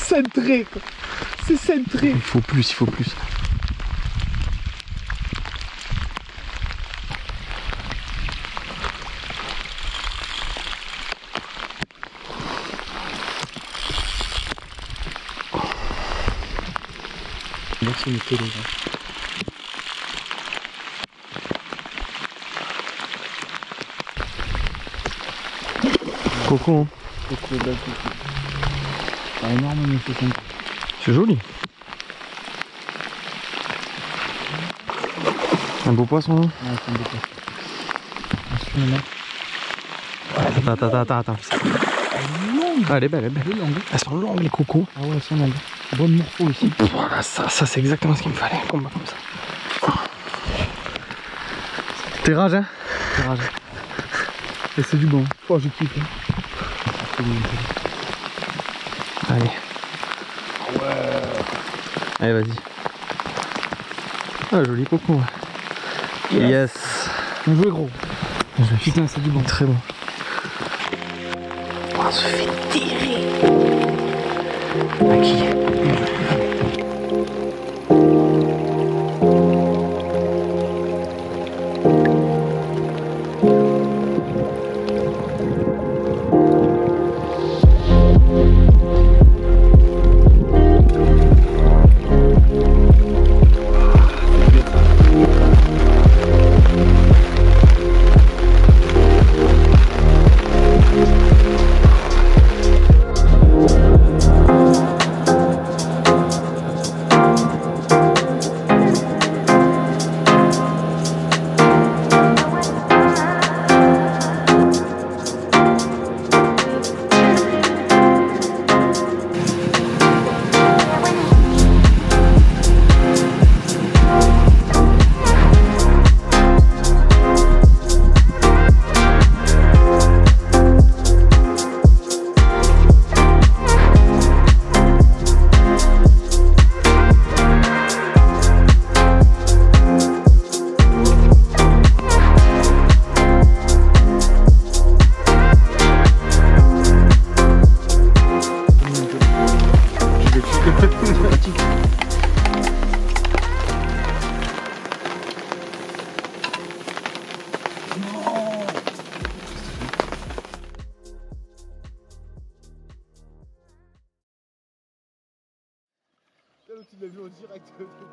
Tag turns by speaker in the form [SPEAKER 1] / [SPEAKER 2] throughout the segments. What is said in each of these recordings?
[SPEAKER 1] cintré quoi. C'est cintré.
[SPEAKER 2] Il faut plus, il faut plus.
[SPEAKER 1] Merci Nicolas.
[SPEAKER 2] Coco, hein.
[SPEAKER 1] C'est énorme mais c'est sympa.
[SPEAKER 2] C'est joli. Un beau poisson, hein.
[SPEAKER 1] Ouais, c'est un beau poisson.
[SPEAKER 2] Attends.
[SPEAKER 1] Elle est longue.
[SPEAKER 2] Ah, elle est belle, elle est belle.
[SPEAKER 1] Elle est longue.
[SPEAKER 2] Elles sont longues les cocos.
[SPEAKER 1] Ah ouais, elles sont longues. Bonne morpho ici.
[SPEAKER 2] Voilà, ça c'est exactement ce qu'il me fallait, un combat comme ça. T'es rage, hein?
[SPEAKER 1] C'est rage. Et c'est du bon. Oh, je kiffe.
[SPEAKER 2] Allez.
[SPEAKER 1] Ouais.
[SPEAKER 2] Allez, vas-y. Ah, joli coco. Ouais. Yes.
[SPEAKER 1] On jouait gros. Putain, c'est du bon.
[SPEAKER 2] Très bon.
[SPEAKER 3] On se fait tirer. À qui?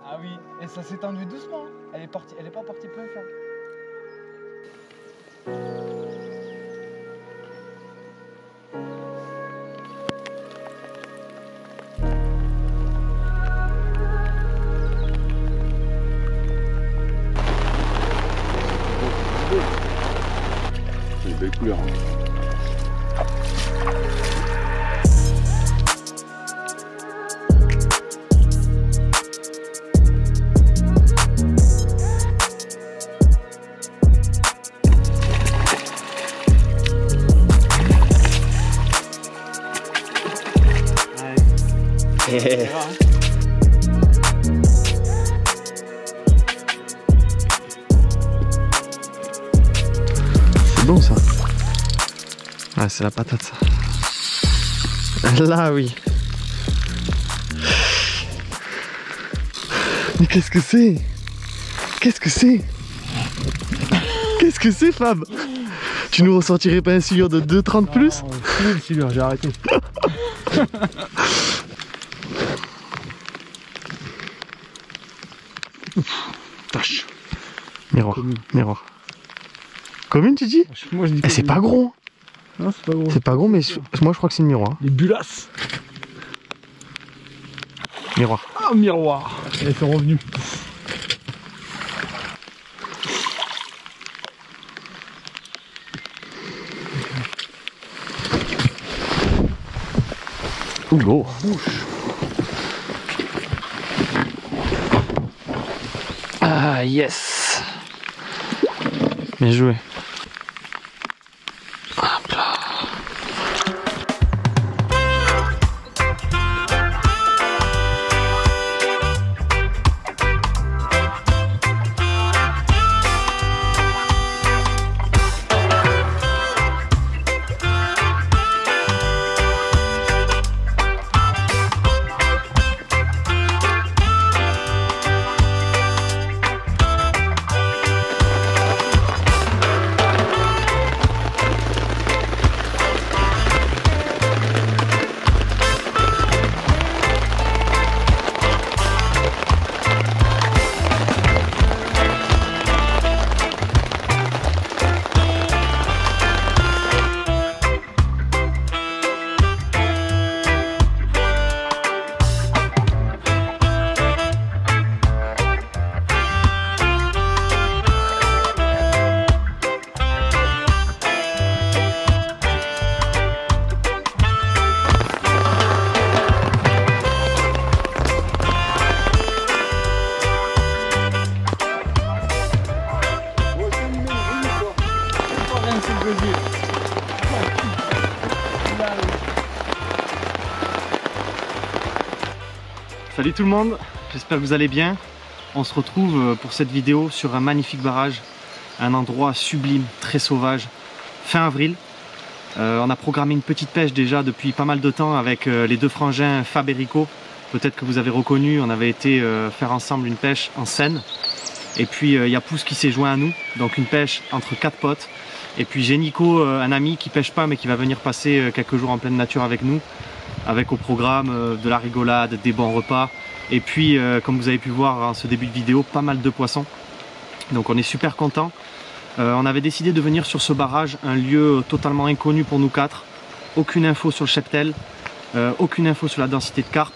[SPEAKER 1] Ah oui, et ça s'est tendu doucement. Elle est pas partie plein flanc.
[SPEAKER 4] C'est une belle couleur.
[SPEAKER 2] C'est bon ça. Ah, c'est la patate ça. Là oui. Mais qu'est-ce que c'est? Qu'est-ce que c'est? Qu'est-ce que c'est Fab? Tu nous ressortirais pas un silure de 2,30 plus?
[SPEAKER 1] Non, le silure, j'ai arrêté.
[SPEAKER 2] Tâche. Miroir. Miroir. Commune tu dis?
[SPEAKER 1] Moi je dis
[SPEAKER 2] Eh, c'est pas gros.
[SPEAKER 1] Non, c'est pas gros.
[SPEAKER 2] C'est pas gros mais moi je crois que c'est une miroir.
[SPEAKER 1] Les bulasses.
[SPEAKER 2] Miroir.
[SPEAKER 1] Ah, miroir. Elles sont revenues.
[SPEAKER 2] Ouh l'eau. Ah yes. Bien joué. Hop là. Salut tout le monde, j'espère que vous allez bien. On se retrouve pour cette vidéo sur un magnifique barrage, un endroit sublime, très sauvage, fin avril. On a programmé une petite pêche déjà depuis pas mal de temps avec les deux frangins Fab et Rico. Peut-être que vous avez reconnu, on avait été faire ensemble une pêche en Seine. Et puis il y a Pouce qui s'est joint à nous, donc une pêche entre 4 potes. Et puis j'ai Nico, un ami qui pêche pas mais qui va venir passer quelques jours en pleine nature avec nous. Avec au programme de la rigolade, des bons repas. Et puis comme vous avez pu voir en ce début de vidéo, pas mal de poissons. Donc on est super contents. On avait décidé de venir sur ce barrage, un lieu totalement inconnu pour nous quatre. Aucune info sur le cheptel, aucune info sur la densité de carpe.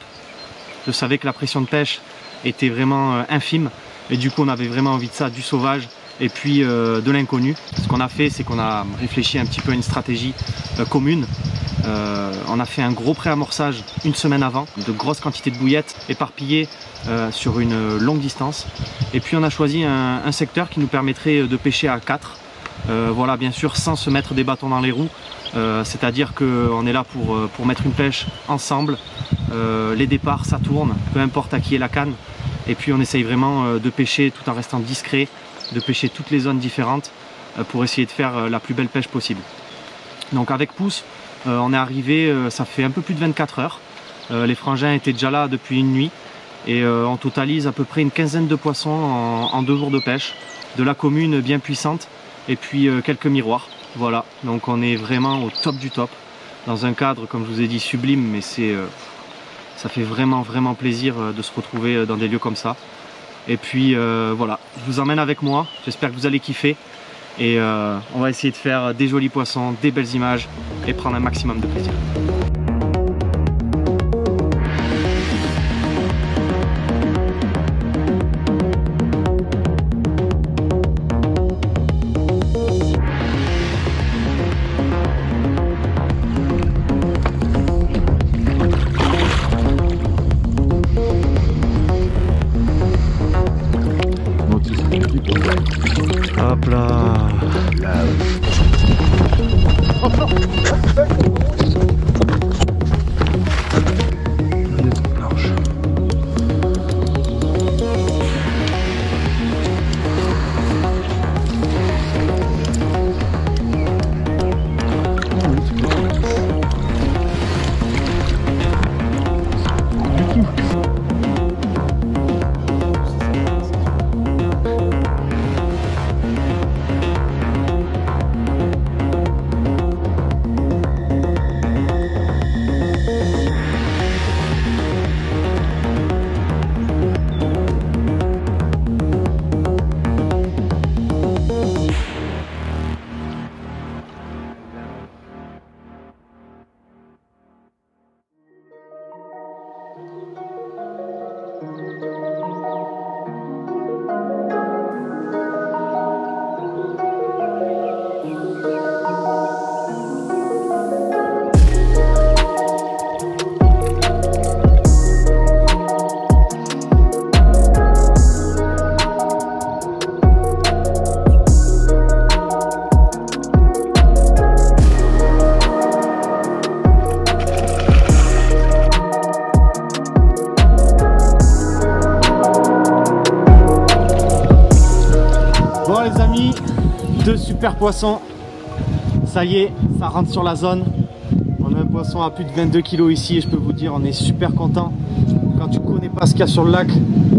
[SPEAKER 2] Je savais que la pression de pêche était vraiment infime. Et du coup on avait vraiment envie de ça, du sauvage et puis de l'inconnu. Ce qu'on a fait, c'est qu'on a réfléchi un petit peu à une stratégie commune. On a fait un gros pré-amorçage une semaine avant, de grosses quantités de bouillettes éparpillées sur une longue distance. Et puis on a choisi un secteur qui nous permettrait de pêcher à 4. Voilà, bien sûr sans se mettre des bâtons dans les roues. C'est-à-dire qu'on est là pour mettre une pêche ensemble. Les départs, ça tourne, peu importe à qui est la canne. Et puis on essaye vraiment de pêcher tout en restant discret, de pêcher toutes les zones différentes pour essayer de faire la plus belle pêche possible. Donc avec Pouce, on est arrivé, ça fait un peu plus de 24 heures. Les frangins étaient déjà là depuis une nuit et on totalise à peu près une quinzaine de poissons en 2 jours de pêche. De la commune bien puissante et puis quelques miroirs. Voilà, donc on est vraiment au top du top. Dans un cadre, comme je vous ai dit, sublime, mais ça fait vraiment plaisir de se retrouver dans des lieux comme ça. Et puis voilà, je vous emmène avec moi, j'espère que vous allez kiffer. Et on va essayer de faire des jolis poissons, des belles images et prendre un maximum de plaisir. Hop là. Bon les amis, 2 super poissons. Ça y est, ça rentre sur la zone. On a un poisson à plus de 22 kg ici et je peux vous dire on est super content. Quand tu connais pas ce qu'il y a sur le lac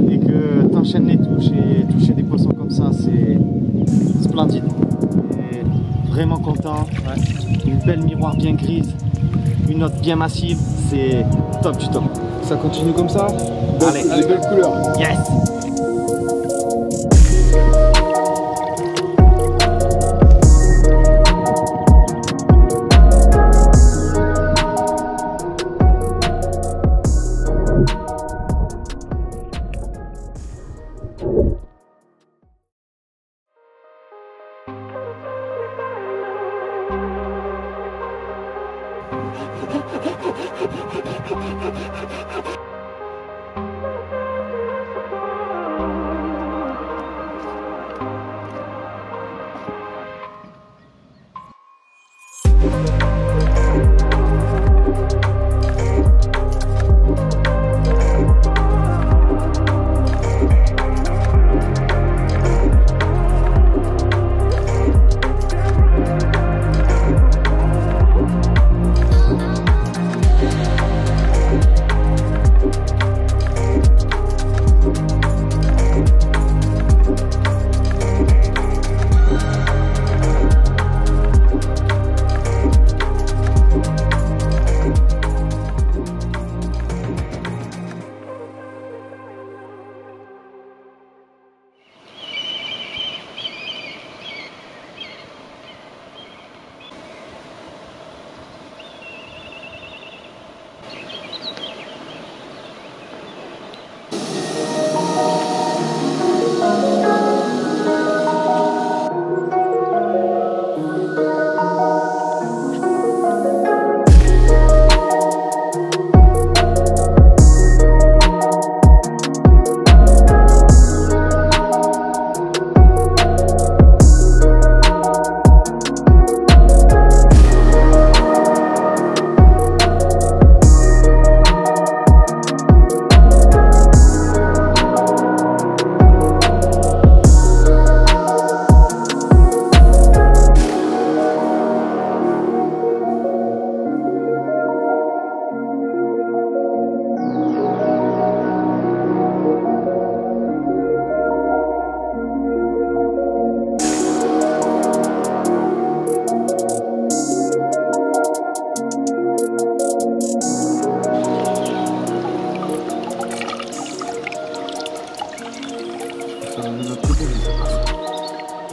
[SPEAKER 2] et que tu enchaînes les touches et toucher des poissons comme ça, c'est splendide. Et vraiment content. Ouais. Une belle miroir bien grise, une note bien massive, c'est top du top.
[SPEAKER 1] Ça continue comme ça?
[SPEAKER 2] Allez,
[SPEAKER 1] les belles couleurs.
[SPEAKER 2] Yes!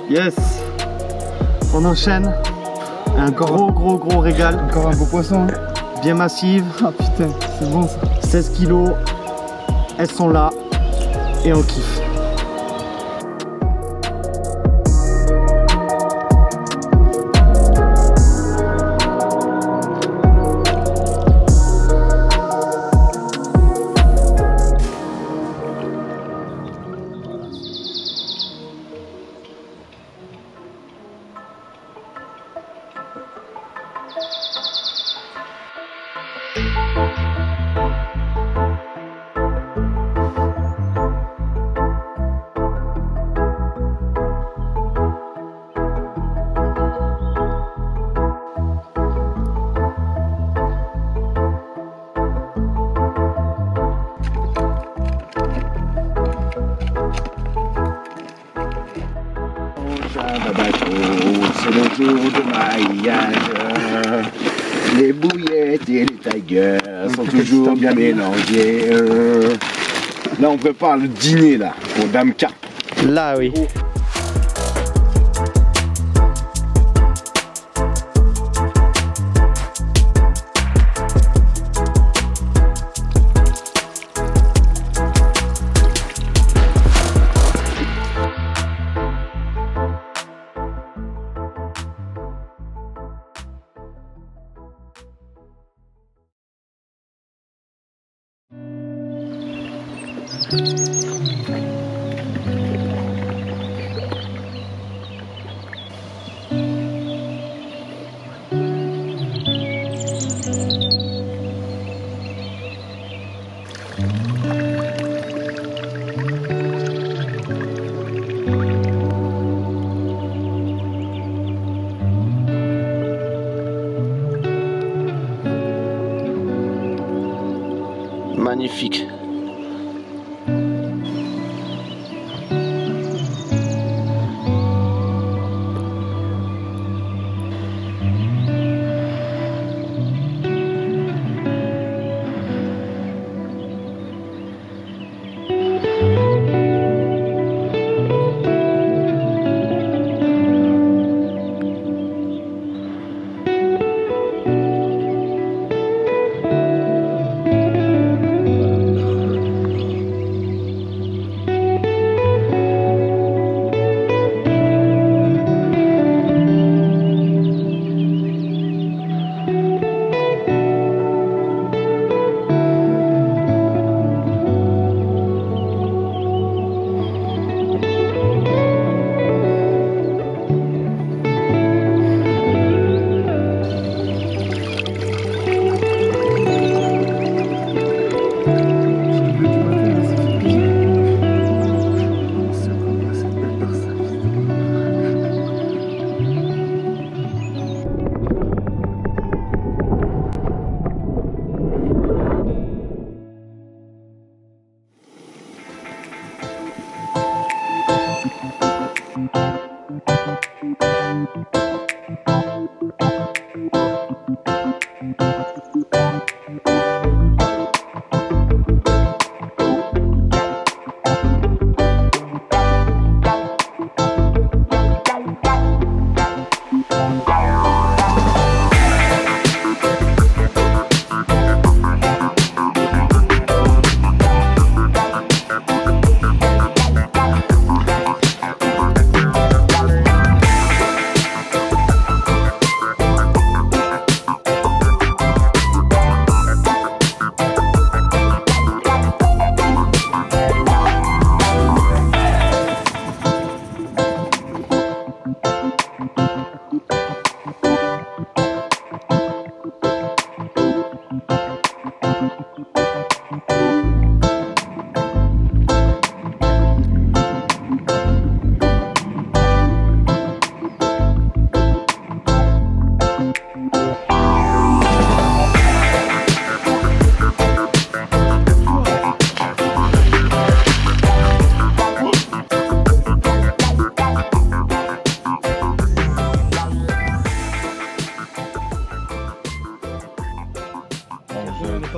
[SPEAKER 2] Yes, on enchaîne. Un gros régal.
[SPEAKER 1] Encore un beau poisson. Hein.
[SPEAKER 2] Bien massive.
[SPEAKER 1] Ah putain, c'est bon ça.
[SPEAKER 2] 16 kilos. Elles sont là. Et on kiffe.
[SPEAKER 5] C'est le jour de maillage. Les bouillettes et les tigers sont toujours bien mélangées. Là, on prépare le dîner là pour Dame Carpe.
[SPEAKER 2] Là, oui. Magnifique.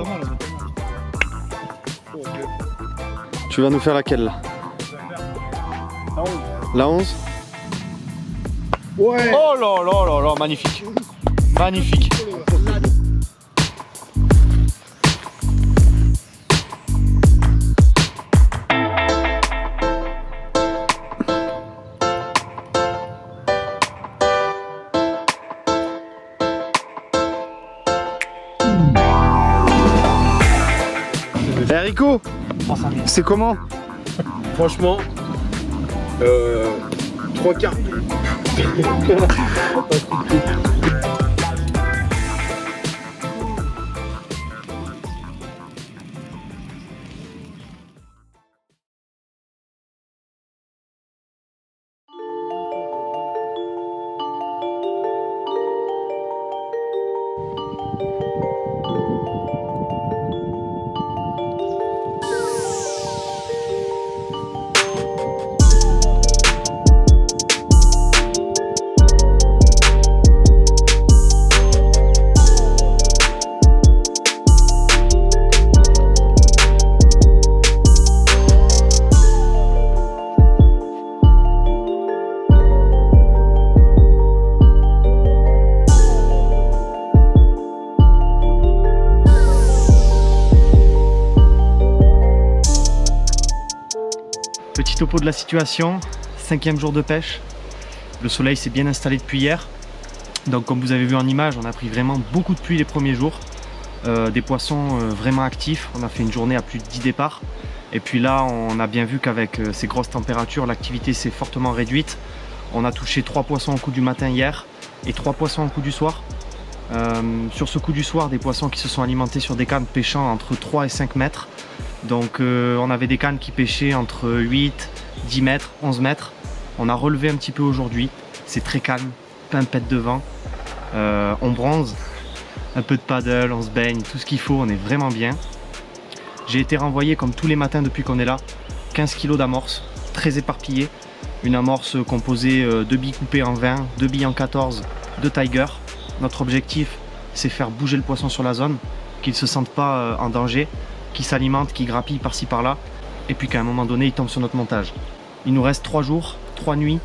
[SPEAKER 1] pas mal, elle est pas mal.
[SPEAKER 2] Tu vas nous faire laquelle là?
[SPEAKER 1] La 11.
[SPEAKER 2] La 11?
[SPEAKER 5] Ouais.
[SPEAKER 2] Oh là là là là, magnifique. Magnifique.
[SPEAKER 5] Eh Rico, c'est comment?
[SPEAKER 4] Franchement, 3 quarts.
[SPEAKER 2] Petit topo de la situation, 5e jour de pêche. Le soleil s'est bien installé depuis hier. Donc comme vous avez vu en image, on a pris vraiment beaucoup de pluie les premiers jours. Des poissons vraiment actifs. On a fait une journée à plus de 10 départs. Et puis là, on a bien vu qu'avec ces grosses températures, l'activité s'est fortement réduite. On a touché 3 poissons au coup du matin hier et 3 poissons au coup du soir. Sur ce coup du soir, des poissons qui se sont alimentés sur des cannes pêchant entre 3 et 5 mètres. Donc on avait des cannes qui pêchaient entre 8, 10 mètres, 11 mètres. On a relevé un petit peu aujourd'hui. C'est très calme, pimpette de vent. On bronze, un peu de paddle, on se baigne, tout ce qu'il faut, on est vraiment bien. J'ai été renvoyé comme tous les matins depuis qu'on est là, 15 kg d'amorce, très éparpillée. Une amorce composée de billes coupées en 20, 2 billes en 14, de Tiger. Notre objectif, c'est faire bouger le poisson sur la zone, qu'il ne se sente pas en danger, qu'il s'alimente, qu'il grappille par-ci par-là, et puis qu'à un moment donné, il tombe sur notre montage. Il nous reste 3 jours, 3 nuits.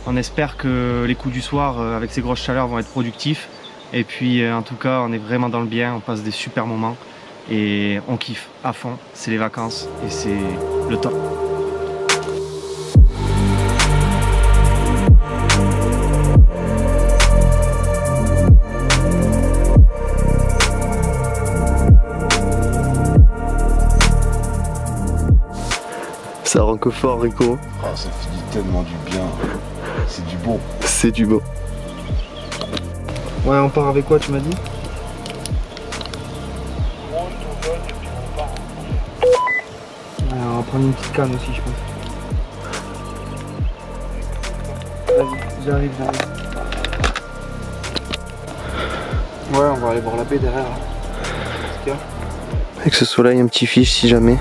[SPEAKER 2] On espère que les coups du soir, avec ces grosses chaleurs, vont être productifs. Et puis, en tout cas, on est vraiment dans le bien, on passe des super moments, et on kiffe à fond. C'est les vacances, et c'est le top.
[SPEAKER 6] Ça rend que fort, Rico.
[SPEAKER 5] Oh, ça fait tellement du bien. C'est du bon.
[SPEAKER 6] C'est du beau.
[SPEAKER 2] Ouais, on part avec quoi, tu m'as dit? Ouais, on va prendre une petite canne aussi, je pense. Vas-y, j'arrive. Ouais, on va aller voir la baie derrière.
[SPEAKER 6] Avec ce soleil, un petit fiche si jamais.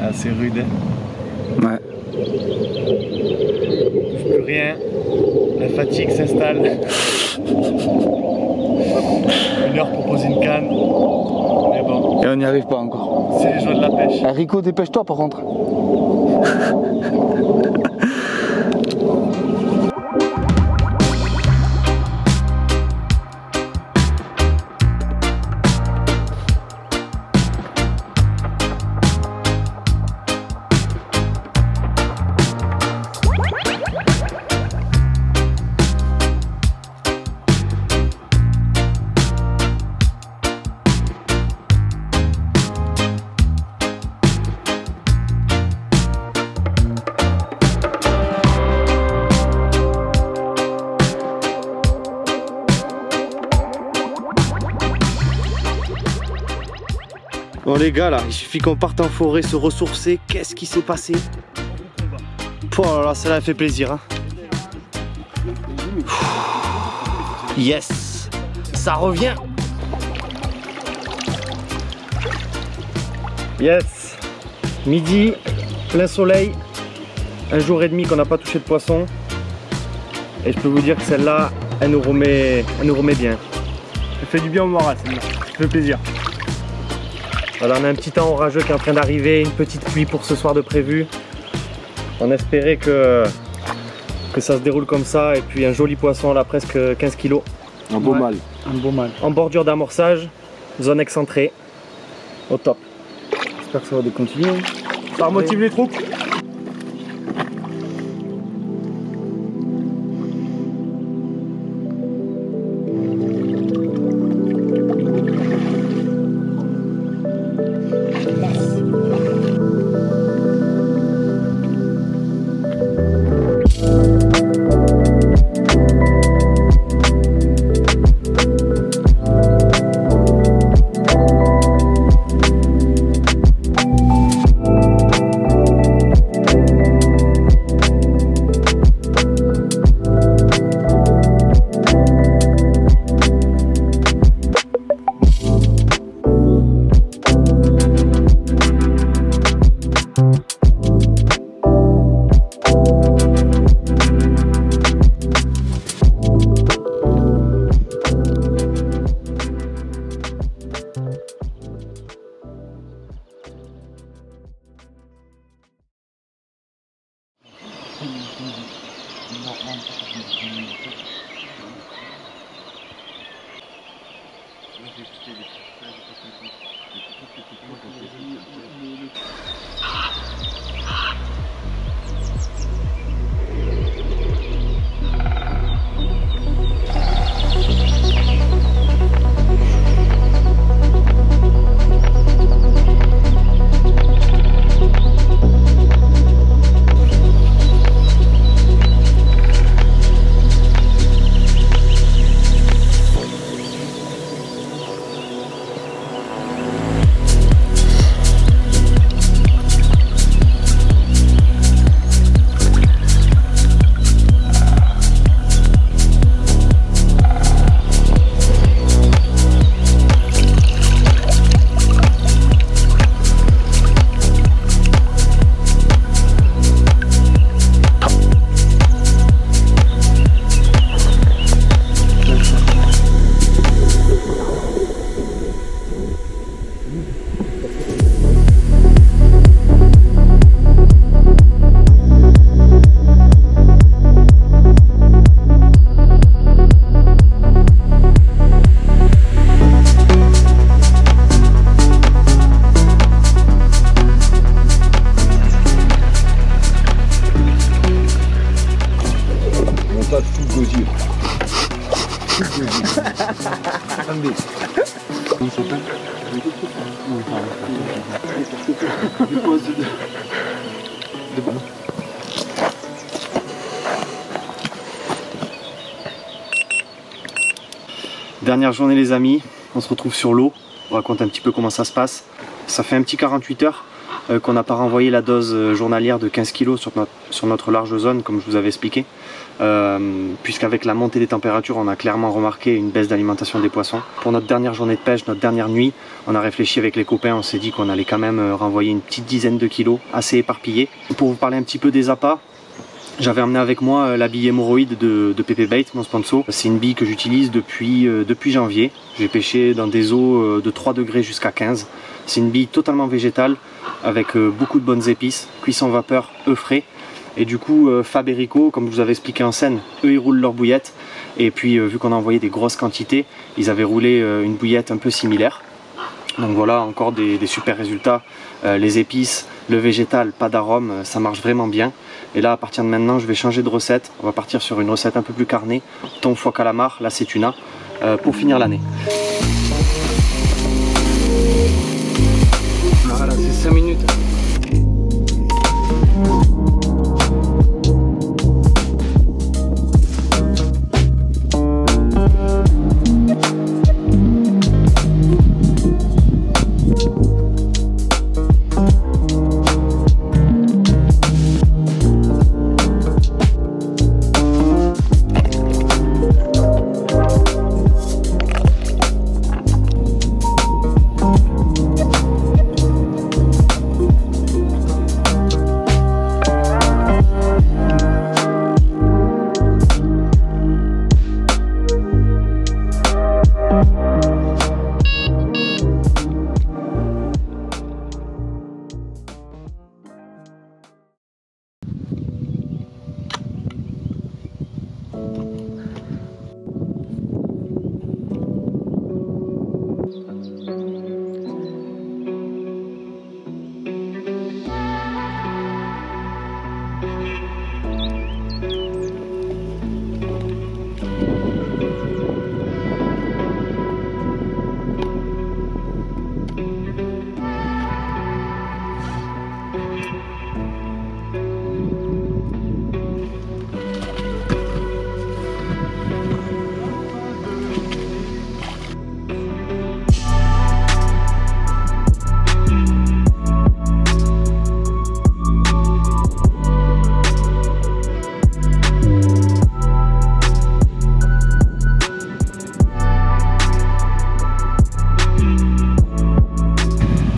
[SPEAKER 2] Ah, c'est rude, hein?
[SPEAKER 6] Ouais.
[SPEAKER 2] On touche plus rien. La fatigue s'installe. 1 heure pour poser une canne. Mais bon.
[SPEAKER 6] Et on n'y arrive pas encore.
[SPEAKER 2] C'est les joies de la pêche.
[SPEAKER 6] Ah, Rico, dépêche-toi par contre.
[SPEAKER 2] Bon les gars là, il suffit qu'on parte en forêt se ressourcer. Qu'est-ce qui s'est passé? Oh là là, ça fait plaisir hein. Yes, ça revient. Yes, midi, plein soleil, un jour et demi qu'on n'a pas touché de poisson. Et je peux vous dire que celle-là, elle nous remet bien. Elle fait du bien au moral celle-là, ça fait plaisir. Voilà, on a un petit temps orageux qui est en train d'arriver, une petite pluie pour ce soir de prévu. On espérait que ça se déroule comme ça et puis un joli poisson là, presque 15 kg.
[SPEAKER 5] Un beau mâle.
[SPEAKER 1] Un beau mâle.
[SPEAKER 2] En bordure d'amorçage, zone excentrée, au top.
[SPEAKER 1] J'espère que ça va continuer.
[SPEAKER 2] Ça remotive les troupes. Dernière journée les amis, on se retrouve sur l'eau, on raconte un petit peu comment ça se passe. Ça fait un petit 48 heures qu'on n'a pas renvoyé la dose journalière de 15 kg sur notre large zone comme je vous avais expliqué. Puisqu'avec la montée des températures on a clairement remarqué une baisse d'alimentation des poissons. Pour notre dernière journée de pêche, notre dernière nuit, on a réfléchi avec les copains, on s'est dit qu'on allait quand même renvoyer une petite dizaine de kilos assez éparpillés. Pour vous parler un petit peu des appâts, j'avais emmené avec moi la bille hémorroïde de PP Bait, mon sponsor. C'est une bille que j'utilise depuis janvier. J'ai pêché dans des eaux de 3 degrés jusqu'à 15. C'est une bille totalement végétale avec beaucoup de bonnes épices, cuisson vapeur, œufs frais. Et du coup, Fab et Rico, comme je vous avais expliqué en scène, eux ils roulent leur bouillette. Et puis vu qu'on a envoyé des grosses quantités, ils avaient roulé une bouillette un peu similaire. Donc voilà, encore des super résultats. Les épices, le végétal, pas d'arôme, ça marche vraiment bien. Et là, à partir de maintenant, je vais changer de recette. On va partir sur une recette un peu plus carnée. Thon, foie, calamar, là c'est tuna, pour finir l'année. Voilà, c'est 5 minutes.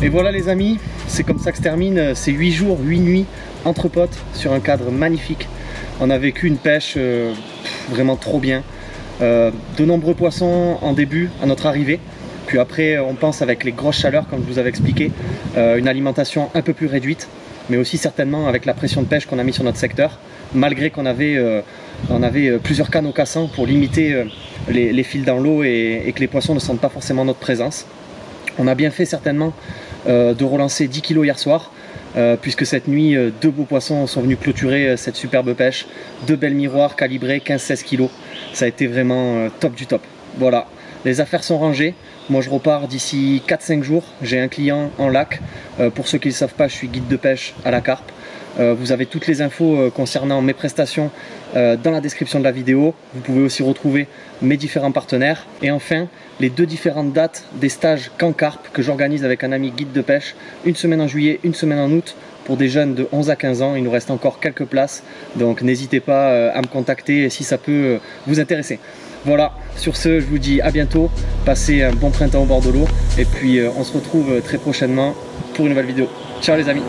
[SPEAKER 2] Et voilà les amis, c'est comme ça que se termine ces 8 jours, 8 nuits entre potes sur un cadre magnifique. On a vécu une pêche vraiment trop bien. De nombreux poissons en début, à notre arrivée. Puis après on pense avec les grosses chaleurs, comme je vous avais expliqué, une alimentation un peu plus réduite. Mais aussi certainement avec la pression de pêche qu'on a mis sur notre secteur. Malgré qu'on avait, plusieurs canaux cassants pour limiter les fils dans l'eau et que les poissons ne sentent pas forcément notre présence. On a bien fait certainement de relancer 10 kg hier soir, puisque cette nuit, 2 beaux poissons sont venus clôturer cette superbe pêche. 2 belles miroirs calibrés 15-16 kg. Ça a été vraiment top du top. Voilà, les affaires sont rangées. Moi je repars d'ici 4-5 jours. J'ai un client en lac. Pour ceux qui ne le savent pas, je suis guide de pêche à la carpe. Vous avez toutes les infos concernant mes prestations dans la description de la vidéo. Vous pouvez aussi retrouver mes différents partenaires. Et enfin, les 2 différentes dates des stages camp carpe que j'organise avec un ami guide de pêche. Une semaine en juillet, une semaine en août pour des jeunes de 11 à 15 ans. Il nous reste encore quelques places. Donc n'hésitez pas à me contacter si ça peut vous intéresser. Voilà, sur ce, je vous dis à bientôt. Passez un bon printemps au bord de l'eau. Et puis on se retrouve très prochainement pour une nouvelle vidéo. Ciao les amis!